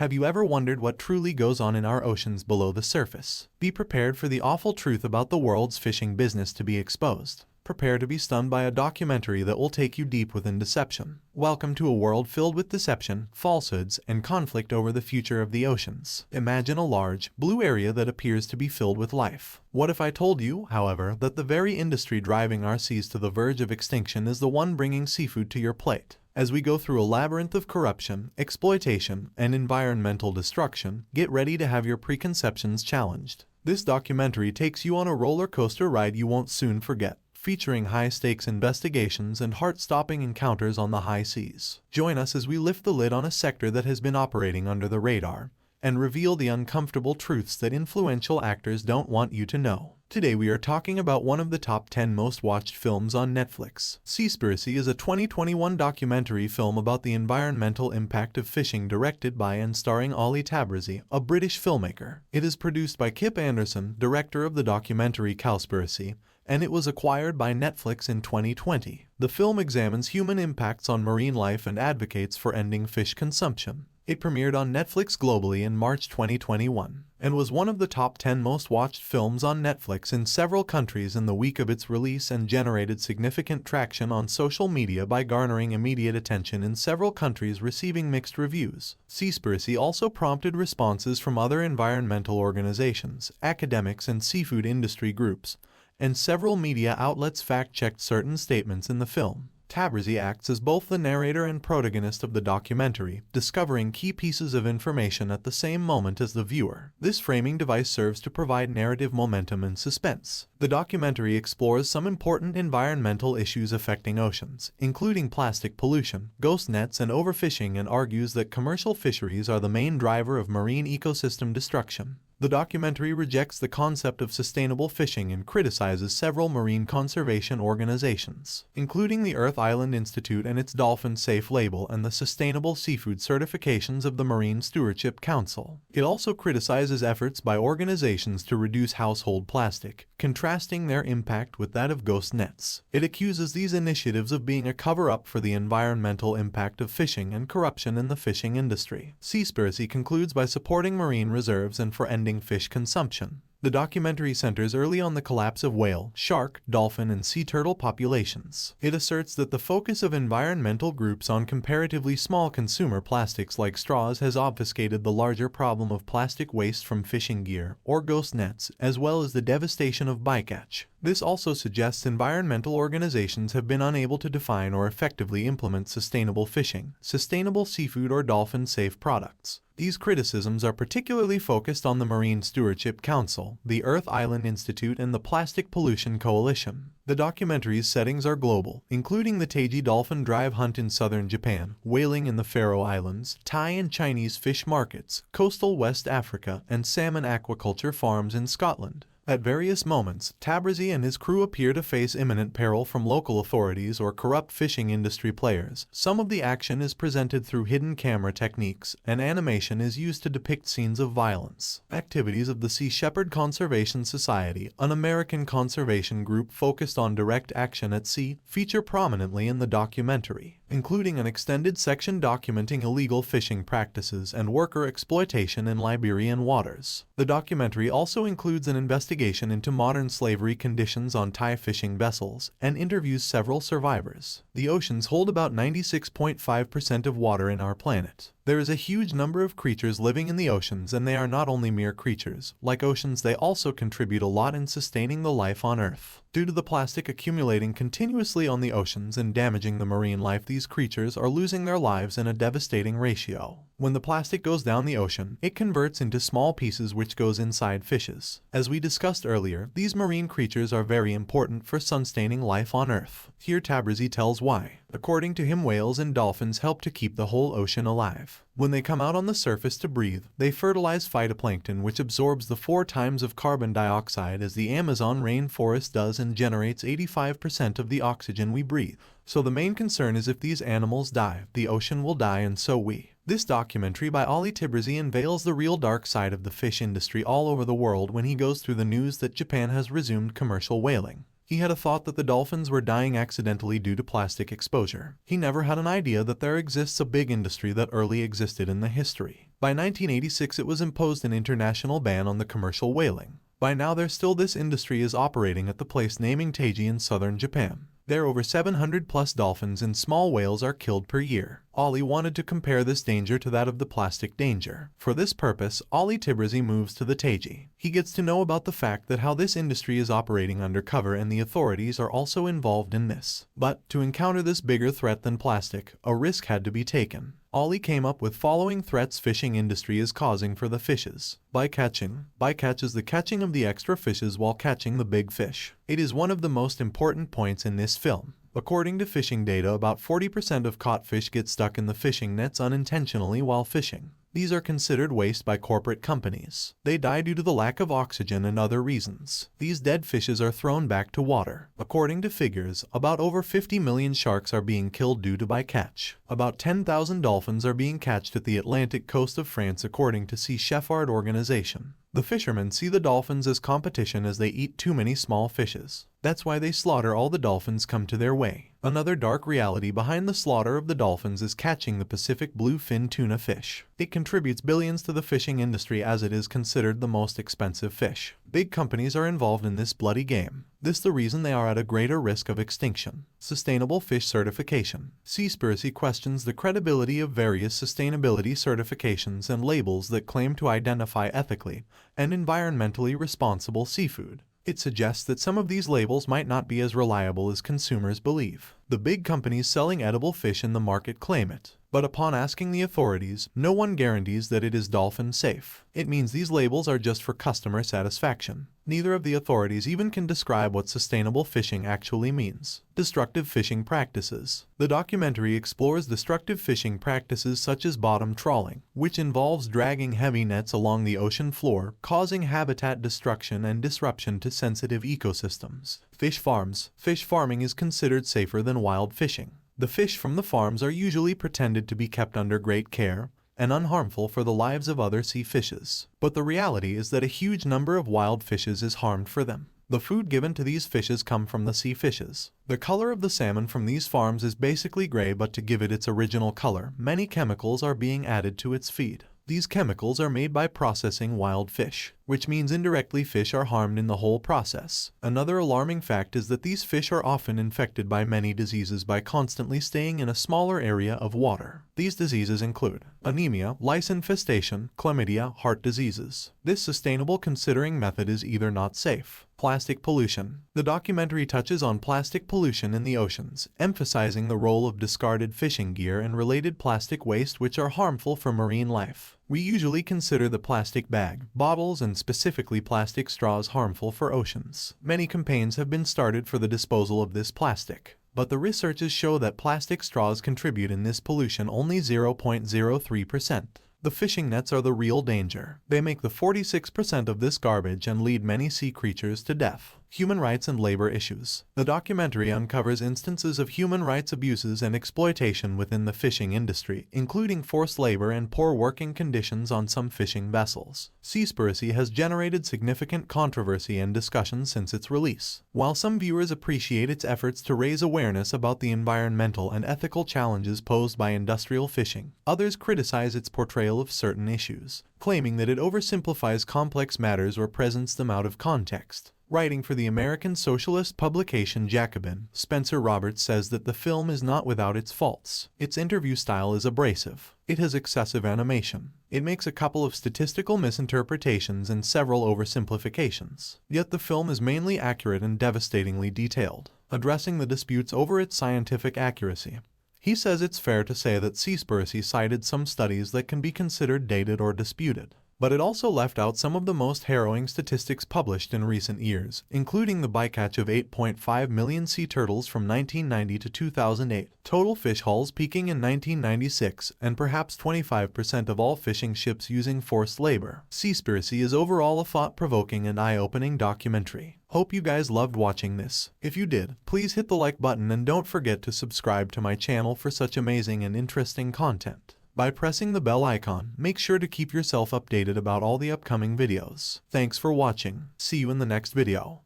Have you ever wondered what truly goes on in our oceans below the surface? Be prepared for the awful truth about the world's fishing business to be exposed. Prepare to be stunned by a documentary that will take you deep within deception. Welcome to a world filled with deception, falsehoods, and conflict over the future of the oceans. Imagine a large, blue area that appears to be filled with life. What if I told you, however, that the very industry driving our seas to the verge of extinction is the one bringing seafood to your plate? As we go through a labyrinth of corruption, exploitation, and environmental destruction, get ready to have your preconceptions challenged. This documentary takes you on a roller coaster ride you won't soon forget, featuring high-stakes investigations and heart-stopping encounters on the high seas. Join us as we lift the lid on a sector that has been operating under the radar, and reveal the uncomfortable truths that influential actors don't want you to know. Today we are talking about one of the top 10 most watched films on Netflix. Seaspiracy is a 2021 documentary film about the environmental impact of fishing, directed by and starring Ollie Tabrizi, a British filmmaker. It is produced by Kip Anderson, director of the documentary Cowspiracy, and it was acquired by Netflix in 2020. The film examines human impacts on marine life and advocates for ending fish consumption. It premiered on Netflix globally in March 2021 and was one of the top 10 most watched films on Netflix in several countries in the week of its release, and generated significant traction on social media by garnering immediate attention in several countries, receiving mixed reviews. Seaspiracy also prompted responses from other environmental organizations, academics, and seafood industry groups, and several media outlets fact-checked certain statements in the film. Tabrizi acts as both the narrator and protagonist of the documentary, discovering key pieces of information at the same moment as the viewer. This framing device serves to provide narrative momentum and suspense. The documentary explores some important environmental issues affecting oceans, including plastic pollution, ghost nets, and overfishing, and argues that commercial fisheries are the main driver of marine ecosystem destruction. The documentary rejects the concept of sustainable fishing and criticizes several marine conservation organizations, including the Earth Island Institute and its Dolphin Safe label, and the Sustainable Seafood certifications of the Marine Stewardship Council. It also criticizes efforts by organizations to reduce household plastic, contrasting their impact with that of ghost nets. It accuses these initiatives of being a cover-up for the environmental impact of fishing and corruption in the fishing industry. Seaspiracy concludes by supporting marine reserves and for ending fish consumption. The documentary centers early on the collapse of whale, shark, dolphin, and sea turtle populations. It asserts that the focus of environmental groups on comparatively small consumer plastics like straws has obfuscated the larger problem of plastic waste from fishing gear, or ghost nets, as well as the devastation of bycatch. This also suggests environmental organizations have been unable to define or effectively implement sustainable fishing, sustainable seafood, or dolphin-safe products. These criticisms are particularly focused on the Marine Stewardship Council, the Earth Island Institute, and the Plastic Pollution Coalition. The documentary's settings are global, including the Taiji dolphin drive hunt in southern Japan, whaling in the Faroe Islands, Thai and Chinese fish markets, coastal West Africa, and salmon aquaculture farms in Scotland. At various moments, Tabrizi and his crew appear to face imminent peril from local authorities or corrupt fishing industry players. Some of the action is presented through hidden camera techniques, and animation is used to depict scenes of violence. Activities of the Sea Shepherd Conservation Society, an American conservation group focused on direct action at sea, feature prominently in the documentary, including an extended section documenting illegal fishing practices and worker exploitation in Liberian waters. The documentary also includes an investigation into modern slavery conditions on Thai fishing vessels, and interviews several survivors. The oceans hold about 96.5% of water in our planet. There is a huge number of creatures living in the oceans, and they are not only mere creatures. Like oceans, they also contribute a lot in sustaining the life on Earth. Due to the plastic accumulating continuously on the oceans and damaging the marine life, these creatures are losing their lives in a devastating ratio. When the plastic goes down the ocean, it converts into small pieces which goes inside fishes. As we discussed earlier, these marine creatures are very important for sustaining life on Earth. Here Tabrizi tells why. According to him, whales and dolphins help to keep the whole ocean alive. When they come out on the surface to breathe, they fertilize phytoplankton, which absorbs the 4 times of carbon dioxide as the Amazon rainforest does and generates 85% of the oxygen we breathe. So the main concern is if these animals die, the ocean will die, and so we. This documentary by Ollie Tabrizi unveils the real dark side of the fish industry all over the world when he goes through the news that Japan has resumed commercial whaling. He had a thought that the dolphins were dying accidentally due to plastic exposure. He never had an idea that there exists a big industry that early existed in the history. By 1986 it was imposed an international ban on the commercial whaling. By now this industry is operating at the place naming Taiji in southern Japan. There over 700 plus dolphins and small whales are killed per year. Ollie wanted to compare this danger to that of the plastic danger. For this purpose, Ollie Tibrizi moves to the Taiji. He gets to know about the fact that how this industry is operating undercover and the authorities are also involved in this. But to encounter this bigger threat than plastic, a risk had to be taken. Ollie came up with following threats fishing industry is causing for the fishes. Bycatching. Bycatch is the catching of the extra fishes while catching the big fish. It is one of the most important points in this film. According to fishing data, about 40% of caught fish get stuck in the fishing nets unintentionally while fishing. These are considered waste by corporate companies. They die due to the lack of oxygen and other reasons. These dead fishes are thrown back to water. According to figures, about over 50 million sharks are being killed due to bycatch. About 10,000 dolphins are being catched at the Atlantic coast of France according to Sea Shepherd organization. The fishermen see the dolphins as competition as they eat too many small fishes. That's why they slaughter all the dolphins come to their way. Another dark reality behind the slaughter of the dolphins is catching the Pacific bluefin tuna fish. It contributes billions to the fishing industry as it is considered the most expensive fish. Big companies are involved in this bloody game. This the reason they are at a greater risk of extinction. Sustainable fish certification. Seaspiracy questions the credibility of various sustainability certifications and labels that claim to identify ethically and environmentally responsible seafood. It suggests that some of these labels might not be as reliable as consumers believe. The big companies selling edible fish in the market claim it, but upon asking the authorities, no one guarantees that it is dolphin safe. It means these labels are just for customer satisfaction. Neither of the authorities even can describe what sustainable fishing actually means. Destructive fishing practices. The documentary explores destructive fishing practices such as bottom trawling, which involves dragging heavy nets along the ocean floor, causing habitat destruction and disruption to sensitive ecosystems. Fish farms. Fish farming is considered safer than wild fishing. The fish from the farms are usually pretended to be kept under great care and unharmful for the lives of other sea fishes. But the reality is that a huge number of wild fishes is harmed for them. The food given to these fishes come from the sea fishes. The color of the salmon from these farms is basically gray, but to give it its original color, many chemicals are being added to its feed. These chemicals are made by processing wild fish, which means indirectly fish are harmed in the whole process. Another alarming fact is that these fish are often infected by many diseases by constantly staying in a smaller area of water. These diseases include anemia, lice infestation, chlamydia, heart diseases. This sustainable considering method is either not safe. Plastic pollution. The documentary touches on plastic pollution in the oceans, emphasizing the role of discarded fishing gear and related plastic waste which are harmful for marine life. We usually consider the plastic bag, bottles, and specifically plastic straws harmful for oceans. Many campaigns have been started for the disposal of this plastic, but the researches show that plastic straws contribute in this pollution only 0.03%. The fishing nets are the real danger. They make the 46% of this garbage and lead many sea creatures to death. Human rights and labor issues. The documentary uncovers instances of human rights abuses and exploitation within the fishing industry, including forced labor and poor working conditions on some fishing vessels. Seaspiracy has generated significant controversy and discussion since its release. While some viewers appreciate its efforts to raise awareness about the environmental and ethical challenges posed by industrial fishing, others criticize its portrayal of certain issues, claiming that it oversimplifies complex matters or presents them out of context. Writing for the American socialist publication Jacobin, Spencer Roberts says that the film is not without its faults. Its interview style is abrasive. It has excessive animation. It makes a couple of statistical misinterpretations and several oversimplifications. Yet the film is mainly accurate and devastatingly detailed, addressing the disputes over its scientific accuracy. He says it's fair to say that Seaspiracy cited some studies that can be considered dated or disputed, but it also left out some of the most harrowing statistics published in recent years, including the bycatch of 8.5 million sea turtles from 1990 to 2008, total fish hauls peaking in 1996, and perhaps 25% of all fishing ships using forced labor. Seaspiracy is overall a thought-provoking and eye-opening documentary. Hope you guys loved watching this. If you did, please hit the like button and don't forget to subscribe to my channel for such amazing and interesting content. By pressing the bell icon, make sure to keep yourself updated about all the upcoming videos. Thanks for watching. See you in the next video.